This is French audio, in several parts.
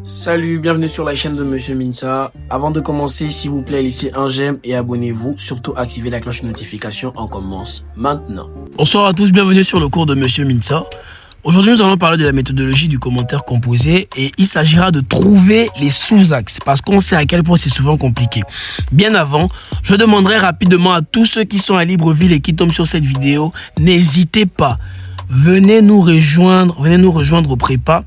Salut, bienvenue sur la chaîne de Monsieur Minsa. Avant de commencer, s'il vous plaît, laissez un j'aime et abonnez-vous. Surtout, activez la cloche de notification. On commence maintenant. Bonsoir à tous, bienvenue sur le cours de Monsieur Minsa. Aujourd'hui, nous allons parler de la méthodologie du commentaire composé et il s'agira de trouver les sous-axes parce qu'on sait à quel point c'est souvent compliqué. Bien avant, je demanderai rapidement à tous ceux qui sont à Libreville et qui tombent sur cette vidéo, n'hésitez pas, venez nous rejoindre au prépa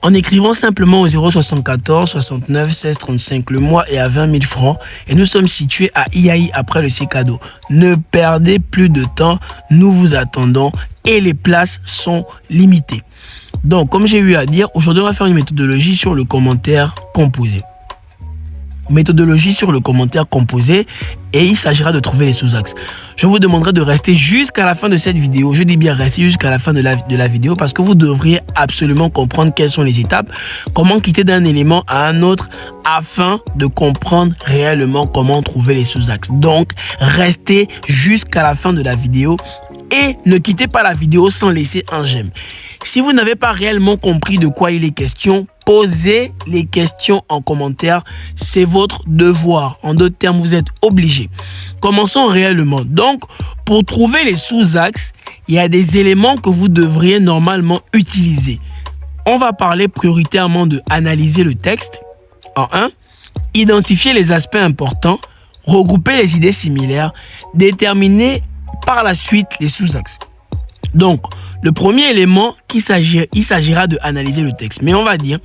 en écrivant simplement au 074 69 16 35. Le mois est à 20 000 francs et nous sommes situés à IAI après le C-Cadeau. Ne perdez plus de temps, nous vous attendons et les places sont limitées. Donc, comme j'ai eu à dire, aujourd'hui on va faire une méthodologie sur le commentaire composé. Méthodologie sur le commentaire composé et il s'agira de trouver les sous-axes. Je vous demanderai de rester jusqu'à la fin de cette vidéo. Je dis bien rester jusqu'à la fin de la vidéo parce que vous devriez absolument comprendre quelles sont les étapes, comment quitter d'un élément à un autre afin de comprendre réellement comment trouver les sous-axes. Donc, restez jusqu'à la fin de la vidéo et ne quittez pas la vidéo sans laisser un j'aime. Si vous n'avez pas réellement compris de quoi il est question, posez les questions en commentaire. C'est votre devoir. En d'autres termes, vous êtes obligés. Commençons réellement. Donc, pour trouver les sous-axes, il y a des éléments que vous devriez normalement utiliser. On va parler prioritairement de analyser le texte. En 1, identifier les aspects importants, regrouper les idées similaires, déterminer par la suite les sous-axes. Donc, le premier élément, il s'agira de analyser le texte. Mais on va dire,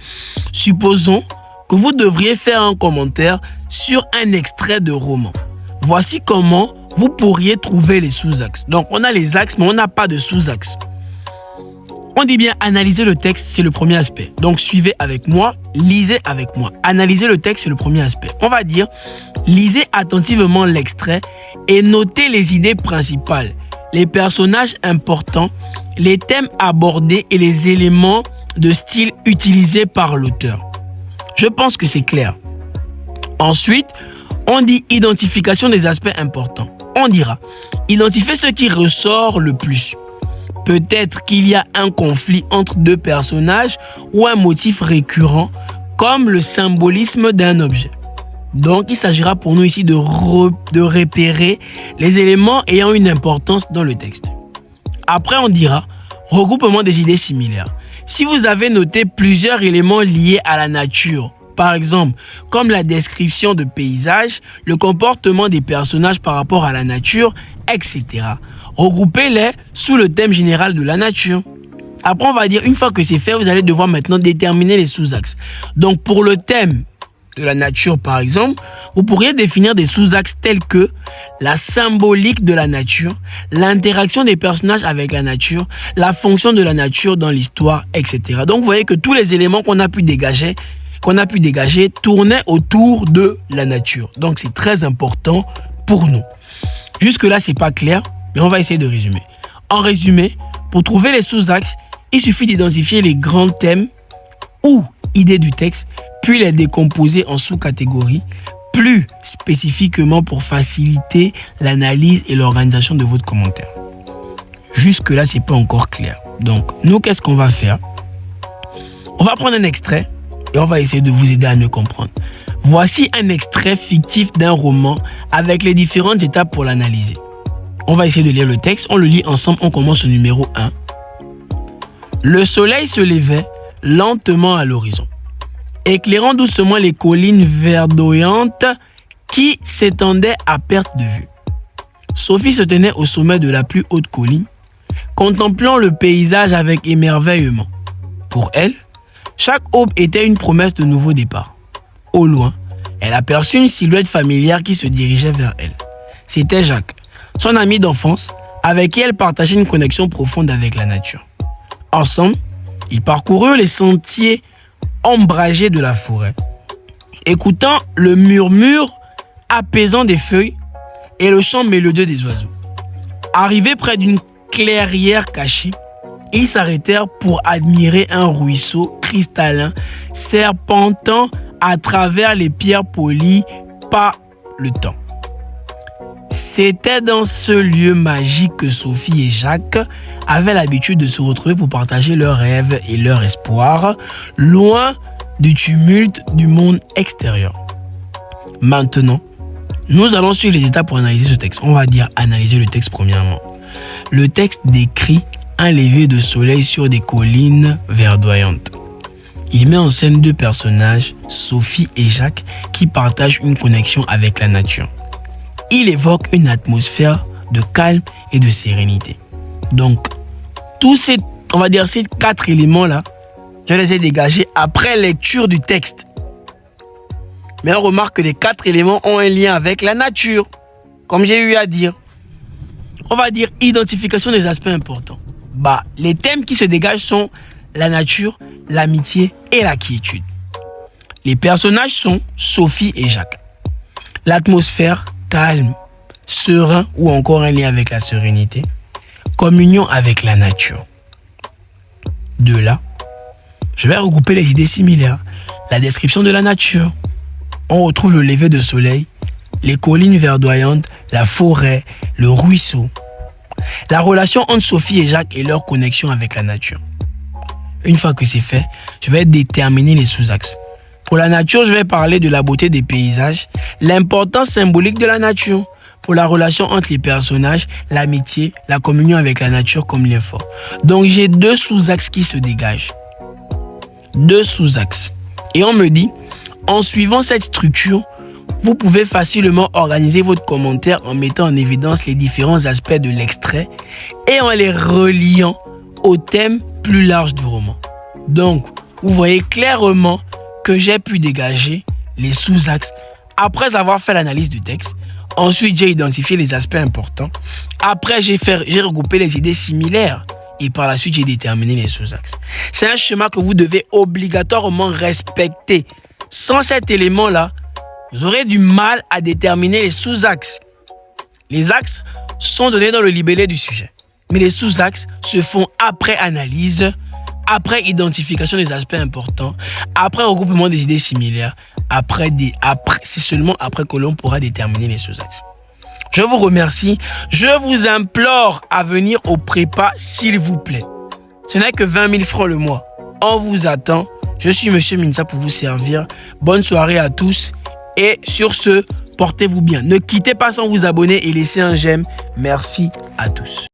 supposons que vous devriez faire un commentaire sur un extrait de roman. Voici comment vous pourriez trouver les sous-axes. Donc, on a les axes, mais on n'a pas de sous-axes. On dit bien analyser le texte, c'est le premier aspect. Donc, suivez avec moi, lisez avec moi. Analyser le texte, c'est le premier aspect. On va dire, lisez attentivement l'extrait et notez les idées principales, les personnages importants, les thèmes abordés et les éléments de style utilisés par l'auteur. Je pense que c'est clair. Ensuite, on dit identification des aspects importants. On dira, identifier ce qui ressort le plus. Peut-être qu'il y a un conflit entre deux personnages ou un motif récurrent comme le symbolisme d'un objet. Donc, il s'agira pour nous ici de repérer les éléments ayant une importance dans le texte. Après, on dira regroupement des idées similaires. Si vous avez noté plusieurs éléments liés à la nature, par exemple, comme la description de paysages, le comportement des personnages par rapport à la nature, etc. Regroupez-les sous le thème général de la nature. Après, on va dire, une fois que c'est fait, vous allez devoir maintenant déterminer les sous-axes. Donc, pour le thème de la nature, par exemple, vous pourriez définir des sous-axes tels que la symbolique de la nature, l'interaction des personnages avec la nature, la fonction de la nature dans l'histoire, etc. Donc, vous voyez que tous les éléments qu'on a pu dégager tournaient autour de la nature. Donc, c'est très important pour nous. Jusque-là, c'est pas clair, mais on va essayer de résumer. En résumé, pour trouver les sous-axes, il suffit d'identifier les grands thèmes ou idées du texte, puis les décomposer en sous-catégories, plus spécifiquement pour faciliter l'analyse et l'organisation de votre commentaire. Jusque-là, c'est pas encore clair. Donc, nous, qu'est-ce qu'on va faire? On va prendre un extrait et on va essayer de vous aider à mieux comprendre. Voici un extrait fictif d'un roman avec les différentes étapes pour l'analyser. On va essayer de lire le texte. On le lit ensemble. On commence au numéro 1. Le soleil se levait lentement à l'horizon, éclairant doucement les collines verdoyantes qui s'étendaient à perte de vue. Sophie se tenait au sommet de la plus haute colline, contemplant le paysage avec émerveillement. Pour elle, chaque aube était une promesse de nouveau départ. Au loin, elle aperçut une silhouette familière qui se dirigeait vers elle. C'était Jacques, son ami d'enfance, avec qui elle partageait une connexion profonde avec la nature. Ensemble, ils parcoururent les sentiers ombragés de la forêt, écoutant le murmure apaisant des feuilles et le chant mélodieux des oiseaux. Arrivés près d'une clairière cachée, ils s'arrêtèrent pour admirer un ruisseau cristallin serpentant à travers les pierres polies par le temps. C'était dans ce lieu magique que Sophie et Jacques avaient l'habitude de se retrouver pour partager leurs rêves et leurs espoirs, loin du tumulte du monde extérieur. Maintenant, nous allons suivre les étapes pour analyser ce texte. On va dire analyser le texte premièrement. Le texte décrit un lever de soleil sur des collines verdoyantes. Il met en scène deux personnages, Sophie et Jacques, qui partagent une connexion avec la nature. Il évoque une atmosphère de calme et de sérénité. Donc, tous ces, ces 4 éléments-là, je les ai dégagés après lecture du texte. Mais on remarque que les 4 éléments ont un lien avec la nature, comme j'ai eu à dire. On va dire identification des aspects importants. Les thèmes qui se dégagent sont la nature, l'amitié et la quiétude. Les personnages sont Sophie et Jacques. L'atmosphère, calme, serein ou encore un lien avec la sérénité. Communion avec la nature. De là, je vais regrouper les idées similaires. La description de la nature. On retrouve le lever de soleil, les collines verdoyantes, la forêt, le ruisseau. La relation entre Sophie et Jacques et leur connexion avec la nature. Une fois que c'est fait, je vais déterminer les sous-axes. Pour la nature, je vais parler de la beauté des paysages, l'importance symbolique de la nature. Pour la relation entre les personnages, l'amitié, la communion avec la nature comme lien fort. Donc j'ai 2 sous-axes qui se dégagent. 2 sous-axes. Et on me dit, en suivant cette structure, vous pouvez facilement organiser votre commentaire en mettant en évidence les différents aspects de l'extrait et en les reliant au thème plus large du roman. Donc, vous voyez clairement que j'ai pu dégager les sous-axes après avoir fait l'analyse du texte. Ensuite, j'ai identifié les aspects importants. Après, j'ai regroupé les idées similaires. Et par la suite, j'ai déterminé les sous-axes. C'est un schéma que vous devez obligatoirement respecter. Sans cet élément-là, vous aurez du mal à déterminer les sous-axes. Les axes sont donnés dans le libellé du sujet. Mais les sous-axes se font après analyse, après identification des aspects importants, après regroupement des idées similaires, c'est seulement après que l'on pourra déterminer les sous-axes. Je vous remercie. Je vous implore à venir au prépa, s'il vous plaît. Ce n'est que 20 000 francs le mois. On vous attend. Je suis Monsieur Mintsa pour vous servir. Bonne soirée à tous. Et sur ce, portez-vous bien. Ne quittez pas sans vous abonner et laisser un j'aime. Merci à tous.